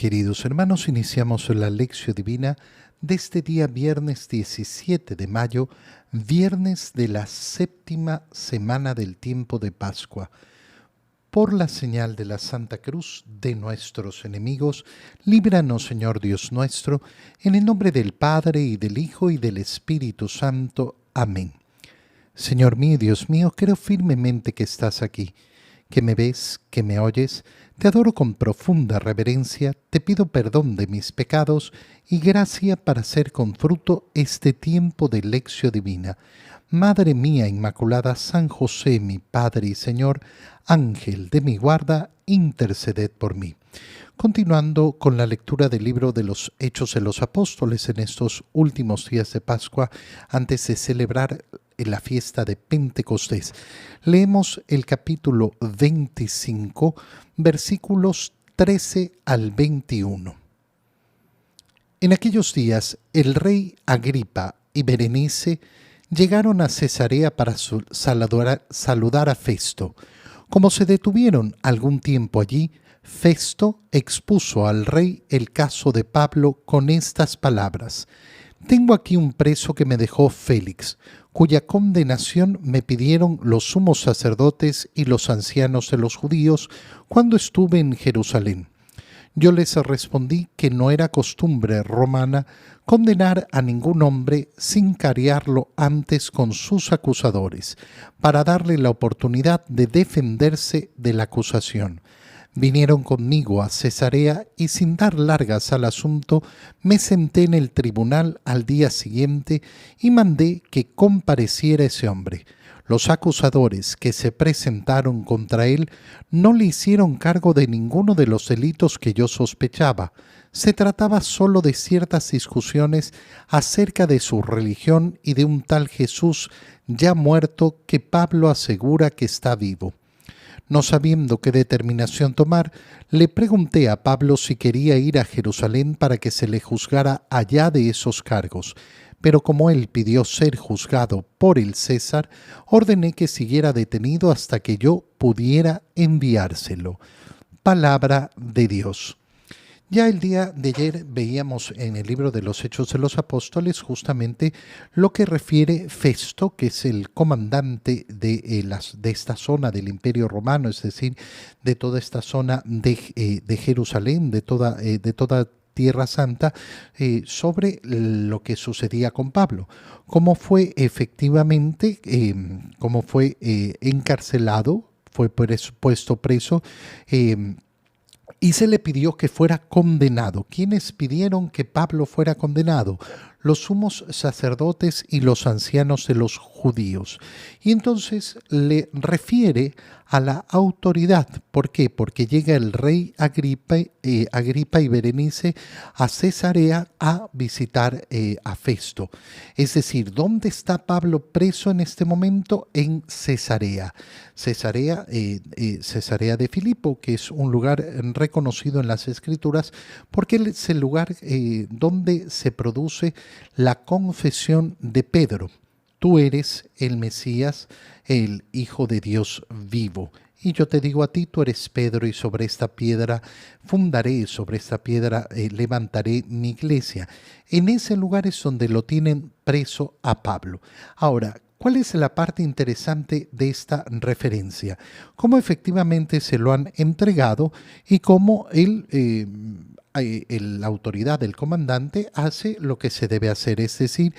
Queridos hermanos, iniciamos la Lección Divina de este día viernes 17 de mayo, viernes de la séptima semana del tiempo de Pascua. Por la señal de la Santa Cruz de nuestros enemigos, líbranos, Señor Dios nuestro, en el nombre del Padre, y del Hijo, y del Espíritu Santo. Amén. Señor mío y Dios mío, creo firmemente que estás aquí, que me ves, que me oyes. Te adoro con profunda reverencia, te pido perdón de mis pecados y gracia para hacer con fruto este tiempo de lección divina. Madre mía Inmaculada, San José, mi Padre y Señor, Ángel de mi guarda, interceded por mí. Continuando con la lectura del libro de los Hechos de los Apóstoles en estos últimos días de Pascua, antes de celebrar la fiesta de Pentecostés, leemos el capítulo 25, versículos 13 al 21. En aquellos días, el rey Agripa y Berenice llegaron a Cesarea para saludar a Festo. Como se detuvieron algún tiempo allí, Festo expuso al rey el caso de Pablo con estas palabras: «Tengo aquí un preso que me dejó Félix, cuya condenación me pidieron los sumos sacerdotes y los ancianos de los judíos cuando estuve en Jerusalén. Yo les respondí que no era costumbre romana condenar a ningún hombre sin cariarlo antes con sus acusadores, para darle la oportunidad de defenderse de la acusación. Vinieron conmigo a Cesarea y sin dar largas al asunto, me senté en el tribunal al día siguiente y mandé que compareciera ese hombre. Los acusadores que se presentaron contra él no le hicieron cargo de ninguno de los delitos que yo sospechaba. Se trataba solo de ciertas discusiones acerca de su religión y de un tal Jesús ya muerto que Pablo asegura que está vivo. No sabiendo qué determinación tomar, le pregunté a Pablo si quería ir a Jerusalén para que se le juzgara allá de esos cargos. Pero como él pidió ser juzgado por el César, ordené que siguiera detenido hasta que yo pudiera enviárselo». Palabra de Dios. Ya el día de ayer veíamos en el libro de los Hechos de los Apóstoles justamente lo que refiere Festo, que es el comandante de esta zona del Imperio Romano, es decir, de toda esta zona de Jerusalén, de toda Tierra Santa, sobre lo que sucedía con Pablo, cómo fue efectivamente, cómo fue encarcelado, fue puesto preso, y se le pidió que fuera condenado. ¿Quiénes pidieron que Pablo fuera condenado? Los sumos sacerdotes y los ancianos de los judíos. Y entonces le refiere a la autoridad. ¿Por qué? Porque llega el rey Agripa y Berenice a Cesarea a visitar a Festo. Es decir, ¿dónde está Pablo preso en este momento? En Cesarea. Cesarea de Filipo, que es un lugar reconocido en las Escrituras porque es el lugar donde se produce la confesión de Pedro: tú eres el Mesías, el Hijo de Dios vivo. Y yo te digo a ti, tú eres Pedro, y sobre esta piedra fundaré, sobre esta piedra levantaré mi iglesia. En ese lugar es donde lo tienen preso a Pablo. Ahora, ¿cuál es la parte interesante de esta referencia? Cómo efectivamente se lo han entregado y cómo la autoridad del comandante hace lo que se debe hacer, es decir,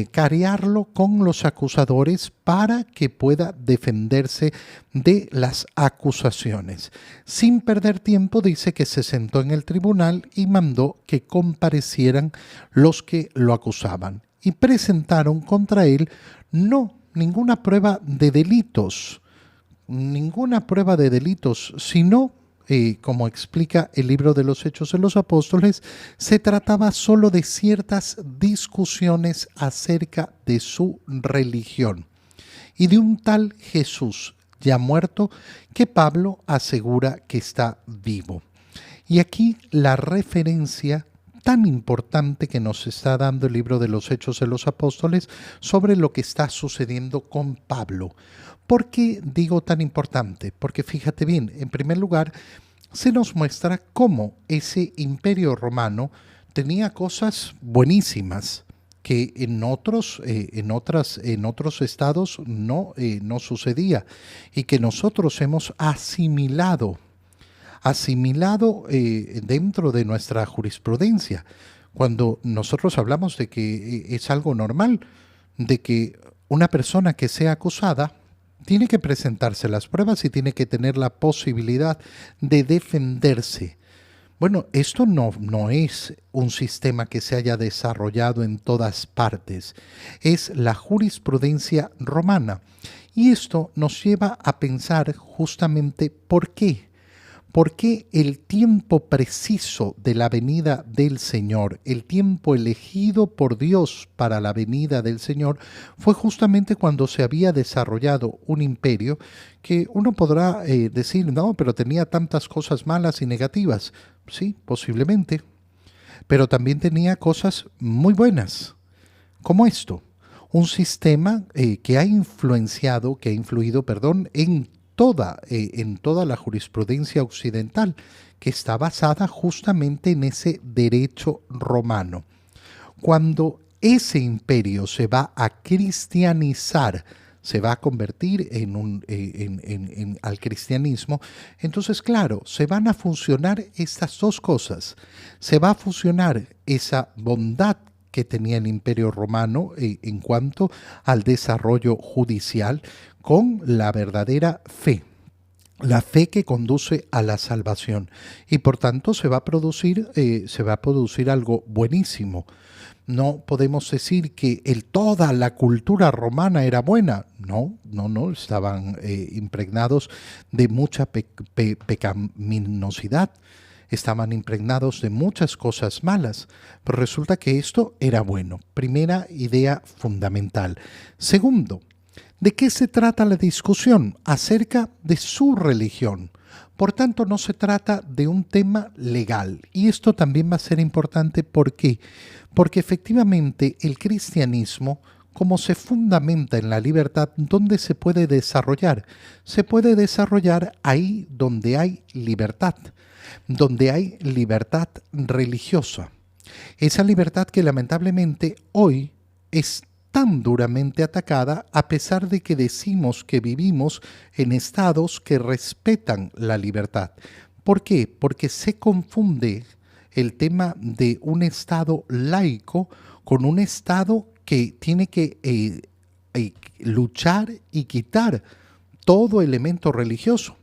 carearlo con los acusadores para que pueda defenderse de las acusaciones. Sin perder tiempo, dice que se sentó en el tribunal y mandó que comparecieran los que lo acusaban y presentaron contra él ninguna prueba de delitos, sino, como explica el libro de los Hechos de los Apóstoles, se trataba solo de ciertas discusiones acerca de su religión y de un tal Jesús ya muerto que Pablo asegura que está vivo. Y aquí la referencia tan importante que nos está dando el libro de los Hechos de los Apóstoles sobre lo que está sucediendo con Pablo. ¿Por qué digo tan importante? Porque fíjate bien, en primer lugar, se nos muestra cómo ese imperio romano tenía cosas buenísimas que en otros estados no sucedía y que nosotros hemos asimilado dentro de nuestra jurisprudencia. Cuando nosotros hablamos de que es algo normal, de que una persona que sea acusada tiene que presentarse las pruebas y tiene que tener la posibilidad de defenderse. Bueno, esto no es un sistema que se haya desarrollado en todas partes, es la jurisprudencia romana. Y esto nos lleva a pensar justamente por qué. ¿Por qué el tiempo preciso de la venida del Señor, el tiempo elegido por Dios para la venida del Señor, fue justamente cuando se había desarrollado un imperio que uno podrá decir, no, pero tenía tantas cosas malas y negativas? Sí, posiblemente, pero también tenía cosas muy buenas, como esto, un sistema que ha influido, perdón, en toda la jurisprudencia occidental, que está basada justamente en ese derecho romano. Cuando ese imperio se va a cristianizar, se va a convertir al cristianismo, entonces claro, se van a fusionar estas dos cosas. Se va a fusionar esa bondad que tenía el imperio romano en cuanto al desarrollo judicial con la verdadera fe. La fe que conduce a la salvación y por tanto se va a producir algo buenísimo. No podemos decir que toda la cultura romana era buena. No, estaban impregnados de mucha pecaminosidad, estaban impregnados de muchas cosas malas, pero resulta que esto era bueno. Primera idea fundamental. Segundo, ¿de qué se trata la discusión? Acerca de su religión. Por tanto, no se trata de un tema legal. Y esto también va a ser importante. ¿Por qué? Porque efectivamente el cristianismo, como se fundamenta en la libertad, ¿dónde se puede desarrollar? Se puede desarrollar ahí donde hay libertad religiosa. Esa libertad que lamentablemente hoy es tan duramente atacada, a pesar de que decimos que vivimos en estados que respetan la libertad. ¿Por qué? Porque se confunde el tema de un estado laico con un estado que tiene que luchar y quitar todo elemento religioso.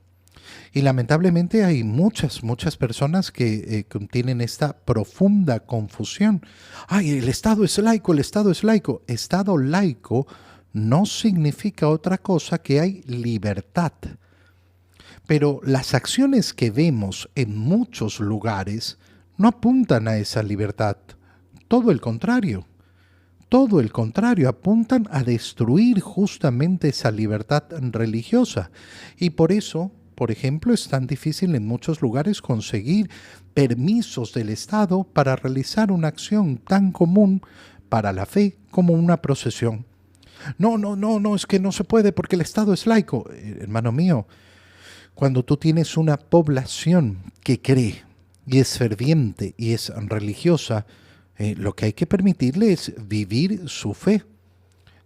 Y lamentablemente hay muchas personas que tienen esta profunda confusión. Ay, el Estado es laico, el Estado es laico. Estado laico no significa otra cosa que hay libertad. Pero las acciones que vemos en muchos lugares no apuntan a esa libertad. Todo el contrario. Todo el contrario, apuntan a destruir justamente esa libertad religiosa. Y por eso, por ejemplo, es tan difícil en muchos lugares conseguir permisos del Estado para realizar una acción tan común para la fe como una procesión. No, es que no se puede porque el Estado es laico. Hermano mío, cuando tú tienes una población que cree y es ferviente y es religiosa, lo que hay que permitirle es vivir su fe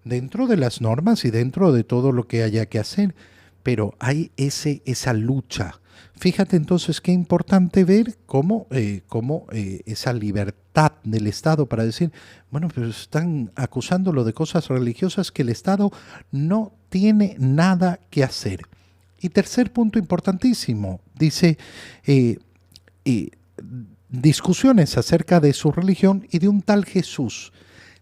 dentro de las normas y dentro de todo lo que haya que hacer. Pero hay esa lucha. Fíjate entonces qué importante ver cómo esa libertad del Estado para decir, bueno, pero están acusándolo de cosas religiosas que el Estado no tiene nada que hacer. Y tercer punto importantísimo, dice, discusiones acerca de su religión y de un tal Jesús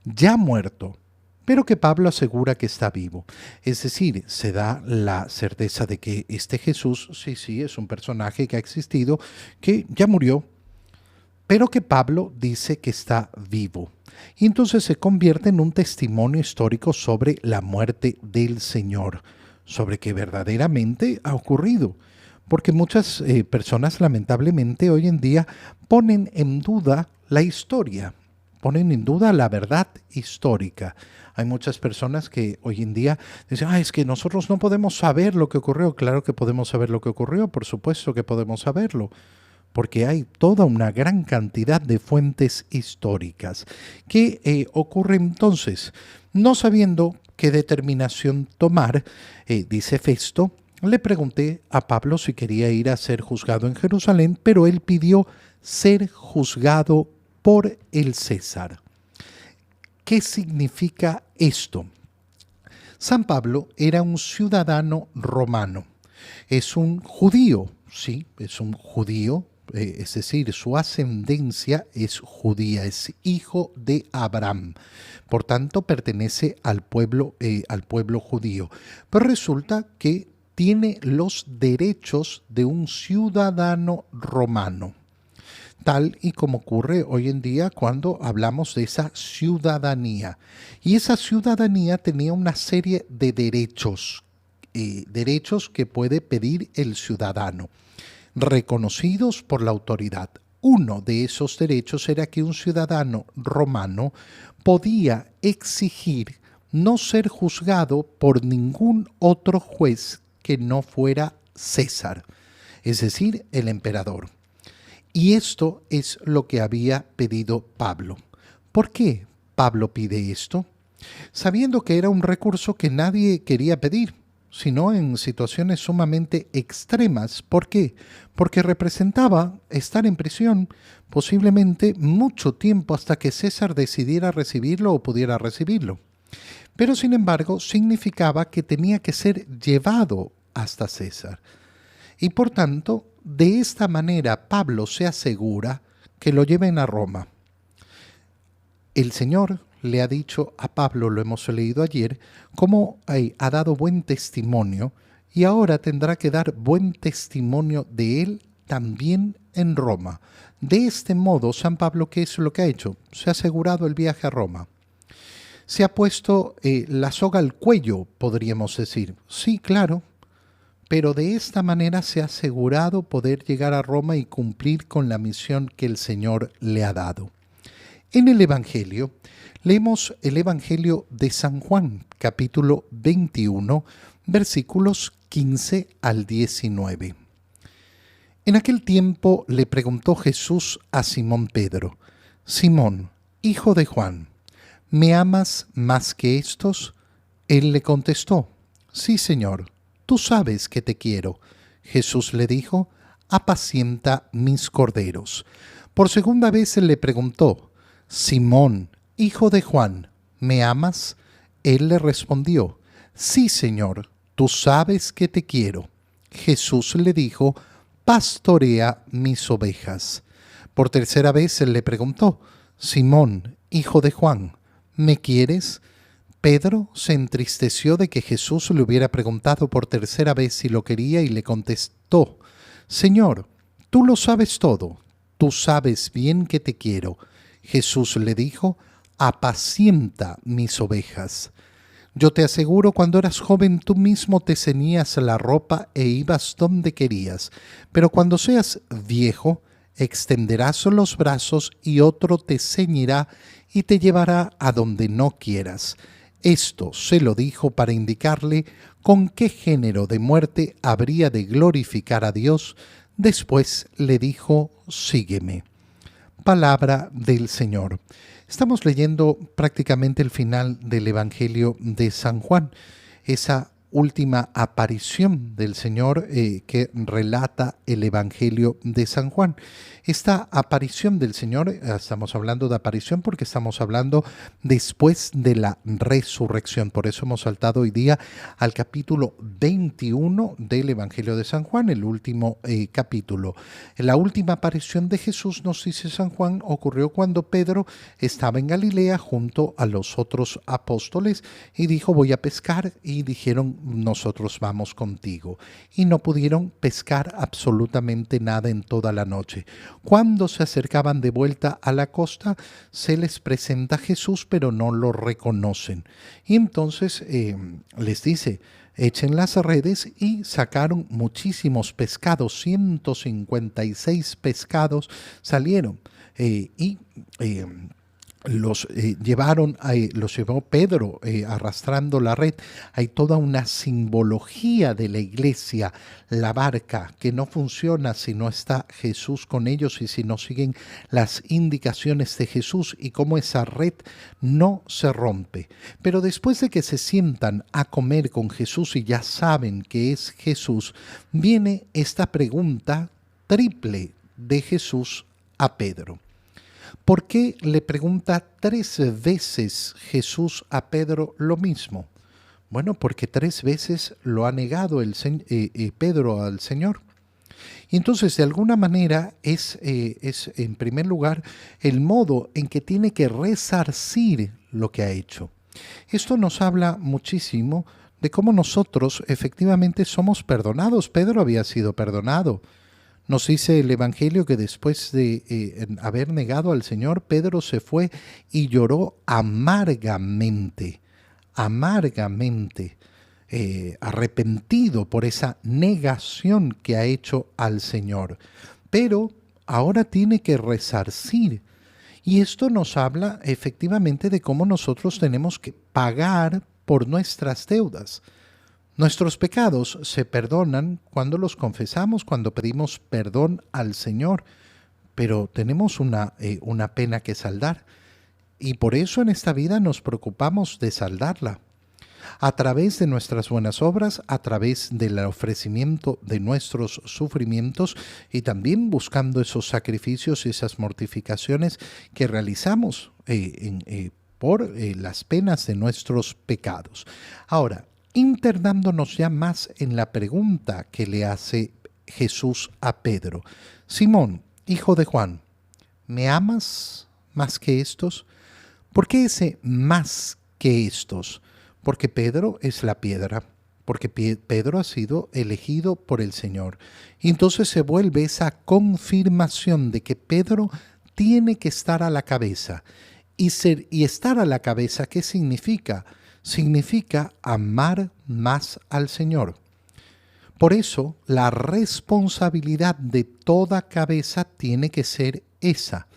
ya muerto, pero que Pablo asegura que está vivo. Es decir, se da la certeza de que este Jesús, sí, es un personaje que ha existido, que ya murió, pero que Pablo dice que está vivo. Y entonces se convierte en un testimonio histórico sobre la muerte del Señor, sobre que verdaderamente ha ocurrido. Porque muchas personas lamentablemente hoy en día ponen en duda la historia, ponen en duda la verdad histórica. Hay muchas personas que hoy en día dicen, es que nosotros no podemos saber lo que ocurrió. Claro que podemos saber lo que ocurrió, por supuesto que podemos saberlo, porque hay toda una gran cantidad de fuentes históricas. ¿Qué ocurre entonces? No sabiendo qué determinación tomar, dice Festo, le pregunté a Pablo si quería ir a ser juzgado en Jerusalén, pero él pidió ser juzgado por el César. ¿Qué significa esto? San Pablo era un ciudadano romano, es un judío, sí, es un judío, es decir, su ascendencia es judía, es hijo de Abraham, por tanto pertenece al pueblo judío. Pero resulta que tiene los derechos de un ciudadano romano, tal y como ocurre hoy en día cuando hablamos de esa ciudadanía. Y esa ciudadanía tenía una serie de derechos que puede pedir el ciudadano, reconocidos por la autoridad. Uno de esos derechos era que un ciudadano romano podía exigir no ser juzgado por ningún otro juez que no fuera César, es decir, el emperador. Y esto es lo que había pedido Pablo. ¿Por qué Pablo pide esto? Sabiendo que era un recurso que nadie quería pedir, sino en situaciones sumamente extremas. ¿Por qué? Porque representaba estar en prisión posiblemente mucho tiempo hasta que César decidiera recibirlo o pudiera recibirlo. Pero sin embargo significaba que tenía que ser llevado hasta César. Y por tanto, de esta manera Pablo se asegura que lo lleven a Roma. El Señor le ha dicho a Pablo, lo hemos leído ayer, cómo ha dado buen testimonio y ahora tendrá que dar buen testimonio de él también en Roma. De este modo, San Pablo, ¿qué es lo que ha hecho? Se ha asegurado el viaje a Roma. Se ha puesto la soga al cuello, podríamos decir. Sí, claro, pero de esta manera se ha asegurado poder llegar a Roma y cumplir con la misión que el Señor le ha dado. En el Evangelio, leemos el Evangelio de San Juan, capítulo 21, versículos 15 al 19. En aquel tiempo le preguntó Jesús a Simón Pedro, Simón, hijo de Juan, ¿me amas más que estos? Él le contestó, sí, Señor, tú sabes que te quiero. Jesús le dijo, apacienta mis corderos. Por segunda vez él le preguntó, Simón, hijo de Juan, ¿me amas? Él le respondió, sí, Señor, tú sabes que te quiero. Jesús le dijo, pastorea mis ovejas. Por tercera vez él le preguntó, Simón, hijo de Juan, ¿me quieres? Pedro se entristeció de que Jesús le hubiera preguntado por tercera vez si lo quería y le contestó, Señor, tú lo sabes todo, tú sabes bien que te quiero. Jesús le dijo, apacienta mis ovejas. Yo te aseguro, cuando eras joven tú mismo te ceñías la ropa e ibas donde querías, pero cuando seas viejo, extenderás los brazos y otro te ceñirá y te llevará a donde no quieras. Esto se lo dijo para indicarle con qué género de muerte habría de glorificar a Dios. Después le dijo, sígueme. Palabra del Señor. Estamos leyendo prácticamente el final del Evangelio de San Juan, esa última aparición del Señor que relata el Evangelio de San Juan. Esta aparición del Señor, estamos hablando de aparición porque estamos hablando después de la resurrección. Por eso hemos saltado hoy día al capítulo 21 del Evangelio de San Juan, el último capítulo. La última aparición de Jesús, nos dice San Juan, ocurrió cuando Pedro estaba en Galilea junto a los otros apóstoles y dijo, voy a pescar, y dijeron, nosotros vamos contigo. Y no pudieron pescar absolutamente nada en toda la noche. Cuando se acercaban de vuelta a la costa, se les presenta Jesús, pero no lo reconocen. Y entonces les dice, echen las redes, y sacaron muchísimos pescados, 156 pescados salieron. los llevó Pedro arrastrando la red. Hay toda una simbología de la iglesia, la barca, que no funciona si no está Jesús con ellos y si no siguen las indicaciones de Jesús, y cómo esa red no se rompe. Pero después de que se sientan a comer con Jesús y ya saben que es Jesús, viene esta pregunta triple de Jesús a Pedro. ¿Por qué le pregunta 3 veces Jesús a Pedro lo mismo? Bueno, porque 3 veces lo ha negado Pedro al Señor. Y entonces, de alguna manera, es en primer lugar el modo en que tiene que resarcir lo que ha hecho. Esto nos habla muchísimo de cómo nosotros efectivamente somos perdonados. Pedro había sido perdonado. Nos dice el Evangelio que después de haber negado al Señor, Pedro se fue y lloró amargamente, arrepentido por esa negación que ha hecho al Señor. Pero ahora tiene que resarcir. Y esto nos habla efectivamente de cómo nosotros tenemos que pagar por nuestras deudas. Nuestros pecados se perdonan cuando los confesamos, cuando pedimos perdón al Señor, pero tenemos una pena que saldar, y por eso en esta vida nos preocupamos de saldarla. A través de nuestras buenas obras, a través del ofrecimiento de nuestros sufrimientos y también buscando esos sacrificios y esas mortificaciones que realizamos por las penas de nuestros pecados. Ahora, internándonos ya más en la pregunta que le hace Jesús a Pedro. Simón, hijo de Juan, ¿me amas más que estos? ¿Por qué ese más que estos? Porque Pedro es la piedra, porque Pedro ha sido elegido por el Señor. Y entonces se vuelve esa confirmación de que Pedro tiene que estar a la cabeza. Y estar a la cabeza, ¿qué significa? Significa amar más al Señor. Por eso, la responsabilidad de toda cabeza tiene que ser esa.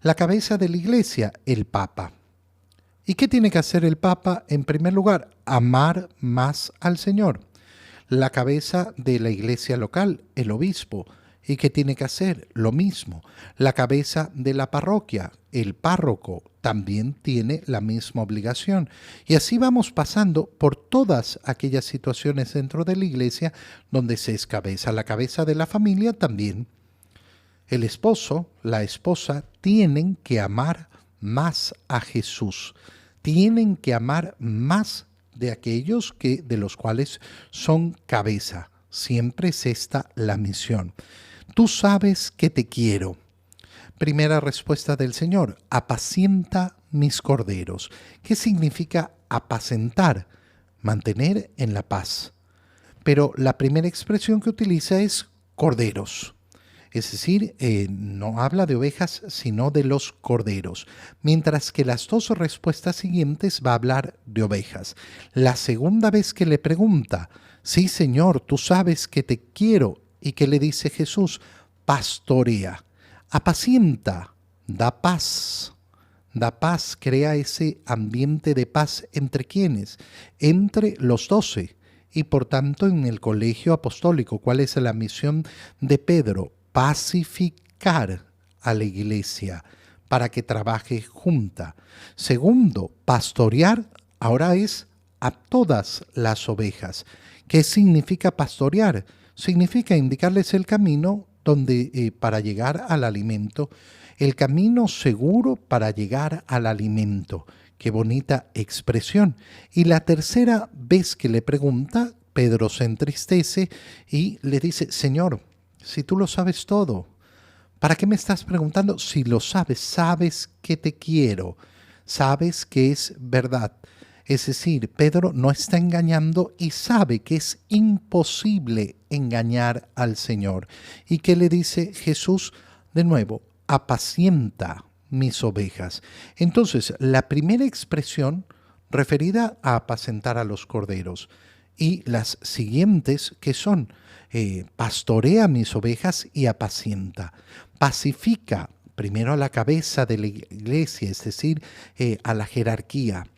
La cabeza de la iglesia, el Papa. ¿Y qué tiene que hacer el Papa? En primer lugar, amar más al Señor. La cabeza de la iglesia local, el obispo. ¿Y qué tiene que hacer? Lo mismo. La cabeza de la parroquia, el párroco, también tiene la misma obligación. Y así vamos pasando por todas aquellas situaciones dentro de la iglesia donde se es cabeza. La cabeza de la familia también. El esposo, la esposa, tienen que amar más a Jesús. Tienen que amar más de aquellos de los cuales son cabeza. Siempre es esta la misión. Tú sabes que te quiero. Primera respuesta del Señor, apacienta mis corderos. ¿Qué significa apacentar? Mantener en la paz. Pero la primera expresión que utiliza es corderos. Es decir, no habla de ovejas, sino de los corderos. Mientras que las 2 respuestas siguientes va a hablar de ovejas. La segunda vez que le pregunta, sí, Señor, tú sabes que te quiero. ¿Y qué le dice Jesús? Pastorea, apacienta, da paz, crea ese ambiente de paz entre quienes, entre los 12 y por tanto en el colegio apostólico. ¿Cuál es la misión de Pedro? Pacificar a la iglesia para que trabaje junta. Segundo, pastorear ahora es a todas las ovejas. ¿Qué significa pastorear? Significa indicarles el camino para llegar al alimento, el camino seguro para llegar al alimento. Qué bonita expresión. Y la tercera vez que le pregunta, Pedro se entristece y le dice, Señor, si tú lo sabes todo, ¿para qué me estás preguntando? Si lo sabes, sabes que te quiero, sabes que es verdad. Es decir, Pedro no está engañando y sabe que es imposible engañar al Señor. ¿Y qué le dice Jesús? De nuevo, apacienta mis ovejas. Entonces, la primera expresión referida a apacentar a los corderos y las siguientes que son pastorea mis ovejas y apacienta. Pacifica primero a la cabeza de la iglesia, es decir, a la jerarquía.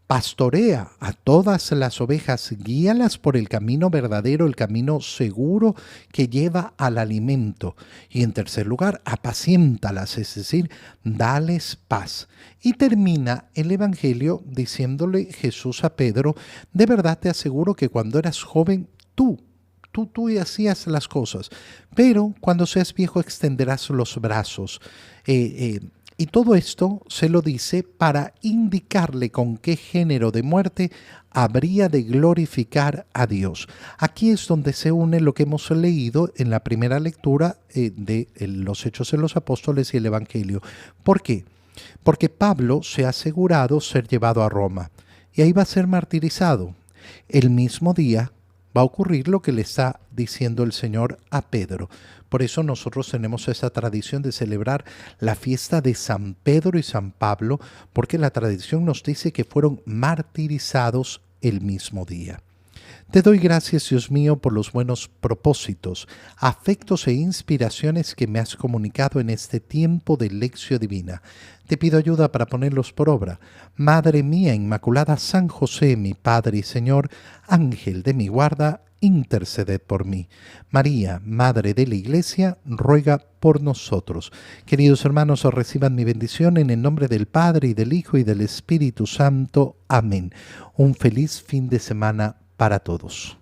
Pastorea a todas las ovejas, guíalas por el camino verdadero, el camino seguro que lleva al alimento. Y en tercer lugar, apaciéntalas, es decir, dales paz. Y termina el Evangelio diciéndole Jesús a Pedro: de verdad te aseguro que cuando eras joven, tú hacías las cosas, pero cuando seas viejo extenderás los brazos. Y todo esto se lo dice para indicarle con qué género de muerte habría de glorificar a Dios. Aquí es donde se une lo que hemos leído en la primera lectura de los Hechos de los Apóstoles y el Evangelio. ¿Por qué? Porque Pablo se ha asegurado ser llevado a Roma y ahí va a ser martirizado. El mismo día va a ocurrir lo que le está diciendo el Señor a Pedro. Por eso nosotros tenemos esa tradición de celebrar la fiesta de San Pedro y San Pablo, porque la tradición nos dice que fueron martirizados el mismo día. Te doy gracias, Dios mío, por los buenos propósitos, afectos e inspiraciones que me has comunicado en este tiempo de lección divina. Te pido ayuda para ponerlos por obra. Madre mía Inmaculada, San José, mi Padre y Señor, Ángel de mi guarda, interceded por mí. María, Madre de la Iglesia, ruega por nosotros. Queridos hermanos, reciban mi bendición en el nombre del Padre, y del Hijo, y del Espíritu Santo. Amén. Un feliz fin de semana para todos.